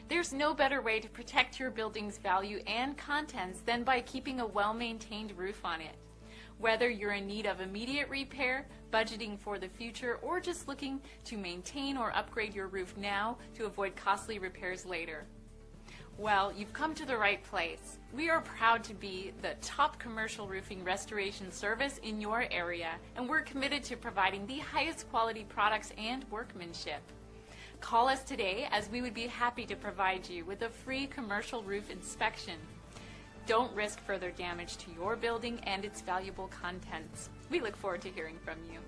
There's no better way to protect your building's value and contents than by keeping a well-maintained roof on it. Whether you're in need of immediate repair, budgeting for the future, or just looking to maintain or upgrade your roof now to avoid costly repairs later. Well, you've come to the right place. We are proud to be the top commercial roofing restoration service in your area, and we're committed to providing the highest quality products and workmanship. Call us today, as we would be happy to provide you with a free commercial roof inspection. Don't risk further damage to your building and its valuable contents. We look forward to hearing from you.